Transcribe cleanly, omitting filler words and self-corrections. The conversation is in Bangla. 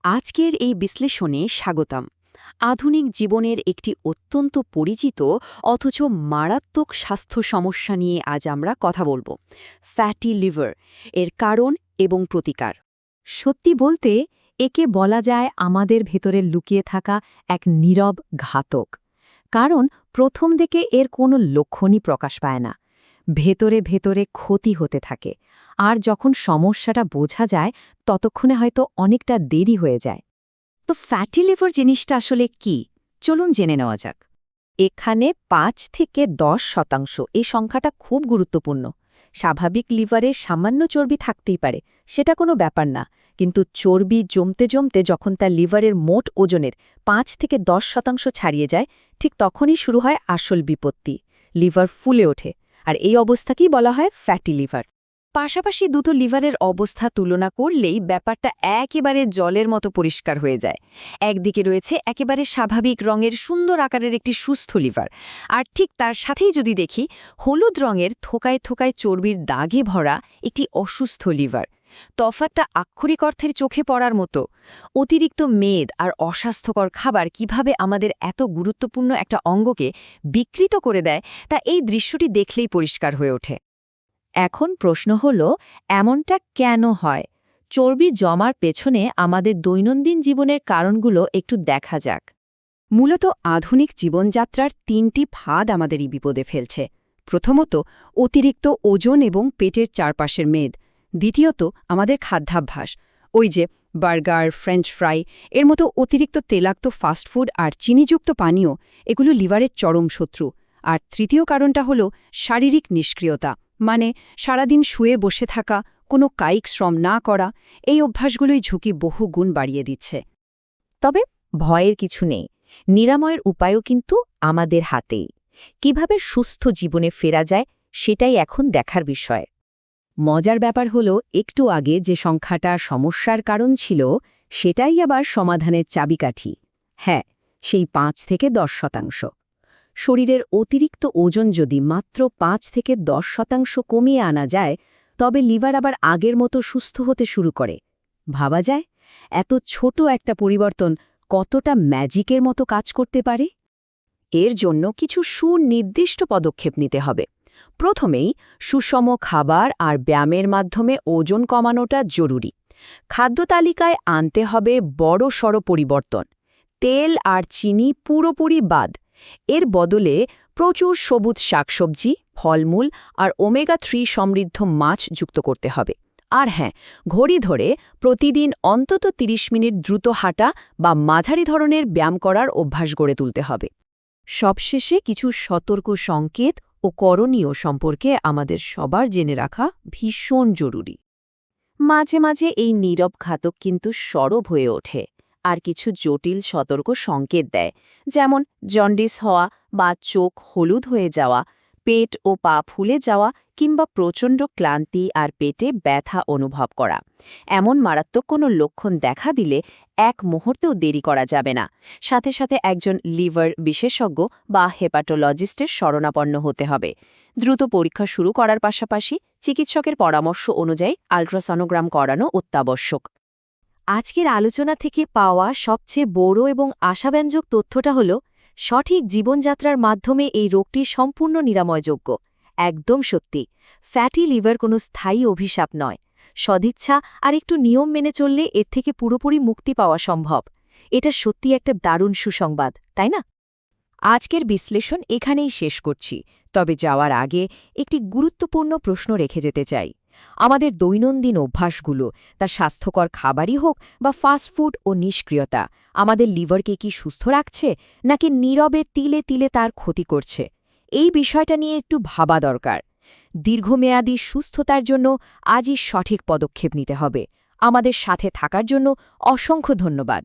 আজকের এই বিশ্লেষণে স্বাগতম। আধুনিক জীবনের একটি অত্যন্ত পরিচিত অথচ মারাত্মক স্বাস্থ্য সমস্যা নিয়ে আজ আমরা কথা বলবো, ফ্যাটি লিভার, এর কারণ এবং প্রতিকার। সত্যি বলতে একে বলা যায় আমাদের ভেতরে লুকিয়ে থাকা এক নীরব ঘাতক। কারণ প্রথম দিকে এর কোনো লক্ষণই প্রকাশ পায় না, ভেতরে ভেতরে ক্ষতি হতে থাকে। আর যখন সমস্যাটা বোঝা যায় ততক্ষণে হয়তো অনেকটা দেরি হয়ে যায়। তো ফ্যাটি লিভার জিনিসটা আসলে কি, চলুন জেনে নেওয়া যাক। এখানে 5 থেকে 10% এই সংখ্যাটা খুব গুরুত্বপূর্ণ। স্বাভাবিক লিভারে সামান্য চর্বি থাকতেই পারে, সেটা কোনো ব্যাপার না। কিন্তু চর্বি জমতে জমতে যখন তার লিভারের মোট ওজনের 5 থেকে 10% ছাড়িয়ে যায়, ঠিক তখনই শুরু হয় আসল বিপত্তি। লিভার ফুলে ওঠে, আর এই অবস্থাকেই বলা হয় ফ্যাটি লিভার। পাশাপাশি দুটো লিভারের অবস্থা তুলনা করলেই ব্যাপারটা একেবারে জলের মতো পরিষ্কার হয়ে যায়। একদিকে রয়েছে একেবারে স্বাভাবিক রঙের সুন্দর আকারের একটি সুস্থ লিভার, আর ঠিক তার সাথেই যদি দেখি হলুদ রঙের থোকায় থোকায় চর্বির দাগে ভরা একটি অসুস্থ লিভার। তফাৎটা আক্ষরিক অর্থের চোখে পড়ার মতো। অতিরিক্ত মেদ আর অস্বাস্থ্যকর খাবার কিভাবে আমাদের এত গুরুত্বপূর্ণ একটা অঙ্গকে বিকৃত করে দেয়, তা এই দৃশ্যটি দেখলেই পরিষ্কার হয়ে ওঠে। এখন প্রশ্ন হল, এমনটা কেন হয়? চর্বি জমার পেছনে আমাদের দৈনন্দিন জীবনের কারণগুলো একটু দেখা যাক। মূলত আধুনিক জীবনযাত্রার 3টি ফাঁদ আমাদের এই বিপদে ফেলছে। প্রথমত, অতিরিক্ত ওজন এবং পেটের চারপাশের মেদ। দ্বিতীয়ত, আমাদের খাদ্যাভ্যাস, ওই যে বার্গার, ফ্রেঞ্চ ফ্রাই, এর মতো অতিরিক্ত তেলাক্ত ফাস্টফুড আর চিনিযুক্ত পানীয়, এগুলো লিভারের চরম শত্রু। আর তৃতীয় কারণটা হলো শারীরিক নিষ্ক্রিয়তা, মানে সারাদিন শুয়ে বসে থাকা, কোনো কায়িক শ্রম না করা। এই অভ্যাসগুলোই ঝুঁকি বহু গুণ বাড়িয়ে দিচ্ছে। তবে ভয়ের কিছু নেই, নিরাময়ের উপায়ও কিন্তু আমাদের হাতেই। কিভাবে সুস্থ জীবনে ফেরা যায় সেটাই এখন দেখার বিষয়। মজার ব্যাপার হলো, একটু আগে যে সংখ্যাটা সমস্যার কারণ ছিল, সেটাই আবার সমাধানের চাবিকাঠি। হ্যাঁ, সেই 5 থেকে 10%। শরীরের অতিরিক্ত ওজন যদি মাত্র 5 থেকে 10% কমিয়ে আনা যায়, তবে লিভার আবার আগের মতো সুস্থ হতে শুরু করে। ভাবা যায়, এত ছোট একটা পরিবর্তন কতটা ম্যাজিকের মতো কাজ করতে পারে। এর জন্য কিছু সুনির্দিষ্ট পদক্ষেপ নিতে হবে। প্রথমেই সুষম খাবার আর ব্যায়ামের মাধ্যমে ওজন কমানোটা জরুরি। খাদ্য তালিকায় আনতে হবে বড়সড় পরিবর্তন। তেল আর চিনি পুরোপুরি বাদ। এর বদলে প্রচুর সবুজ শাকসবজি, ফলমূল আর ওমেগা-3 সমৃদ্ধ মাছ যুক্ত করতে হবে। আর হ্যাঁ, ঘড়ি ধরে প্রতিদিন অন্তত 30 মিনিট দ্রুত হাঁটা বা মাঝারি ধরনের ব্যায়াম করার অভ্যাস গড়ে তুলতে হবে। সবশেষে কিছু সতর্ক সংকেত ও করণীয় সম্পর্কে আমাদের সবার জেনে রাখা ভীষণ জরুরি। মাঝে মাঝে এই নীরব ঘাতক কিন্তু সরব হয়ে ওঠে আর কিছু জটিল সতর্ক সংকেত দেয়, যেমন জন্ডিস হওয়া বা চোখ হলুদ হয়ে যাওয়া, পেট ও পা ফুলে যাওয়া, কিংবা প্রচণ্ড ক্লান্তি আর পেটে ব্যথা অনুভব করা। এমন মারাত্মক কোনো লক্ষণ দেখা দিলে এক মুহূর্তেও দেরি করা যাবে না। সাথে সাথে একজন লিভার বিশেষজ্ঞ বা হেপাটোলজিস্টের শরণাপন্ন হতে হবে। দ্রুত পরীক্ষা শুরু করার পাশাপাশি চিকিৎসকের পরামর্শ অনুযায়ী আল্ট্রাসনোগ্রাম করানো অত্যাবশ্যক। আজকের আলোচনা থেকে পাওয়া সবচেয়ে বড় এবং আশাব্যঞ্জক তথ্যটা হল, সঠিক জীবনযাত্রার মাধ্যমে এই রোগটি সম্পূর্ণ নিরাময়যোগ্য। একদম সত্যি, ফ্যাটি লিভার কোনো স্থায়ী অভিশাপ নয়। সদিচ্ছা আর একটু নিয়ম মেনে চললে এর থেকে পুরোপুরি মুক্তি পাওয়া সম্ভব। এটা সত্যি একটা দারুণ সুসংবাদ, তাই না? আজকের বিশ্লেষণ এখানেই শেষ করছি, তবে যাওয়ার আগে একটি গুরুত্বপূর্ণ প্রশ্ন রেখে যেতে চাই। আমাদের দৈনন্দিন অভ্যাসগুলো, তা স্বাস্থ্যকর খাবারই হোক বা ফাস্টফুড ও নিষ্ক্রিয়তা, আমাদের লিভারকে কি সুস্থ রাখছে নাকি নীরবে তিলে তিলে তার ক্ষতি করছে? এই বিষয়টা নিয়ে একটু ভাবা দরকার। দীর্ঘমেয়াদী সুস্থতার জন্য আজই সঠিক পদক্ষেপ নিতে হবে। আমাদের সাথে থাকার জন্য অসংখ্য ধন্যবাদ।